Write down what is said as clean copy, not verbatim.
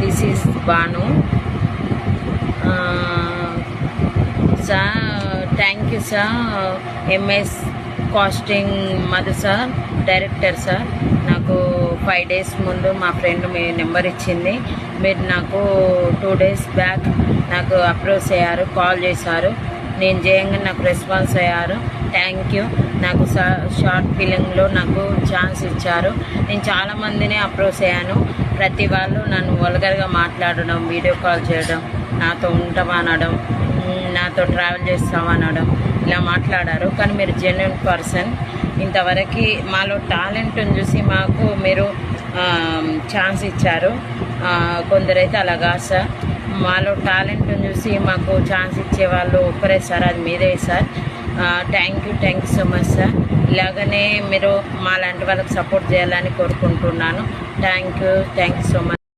This is Banu. Sir thank you sir. MS casting Madhu sir, director sir. నాకు 5 days ముందు మా friend మీ number ఇచ్చింది. మీరు నాకు 2 days బ్యాక్ నాకు అప్రోచ్ అయ్యారు, కాల్ చేశారు. నేను చేయంగా నాకు రెస్పాన్స్ అయ్యారు. Thank you. నాకు షార్ట్ ఫిలింలో నాకు ఛాన్స్ ఇచ్చారు. నేను చాలామందిని అప్రోచ్ అయ్యాను. ప్రతి వాళ్ళు నన్ను వల్గర్గా మాట్లాడడం, వీడియో కాల్ చేయడం, నాతో ఉంటామనడం, నాతో ట్రావెల్ చేస్తామనడం, ఇలా మాట్లాడారు. కానీ మీరు జెన్యున్ పర్సన్. ఇంతవరకు మాలో టాలెంట్ని చూసి మాకు మీరు ఛాన్స్ ఇచ్చారు. కొందరైతే అలాగా సార్, మాలో టాలెంట్ని చూసి మాకు ఛాన్స్ ఇచ్చేవాళ్ళు ఒక్కరే సార్, అది మీదే sir. Thank you so much sir. ఇలాగనే మీరు మా లాంటి వాళ్ళకి సపోర్ట్ చేయాలని కోరుకుంటున్నాను. Thank you so much.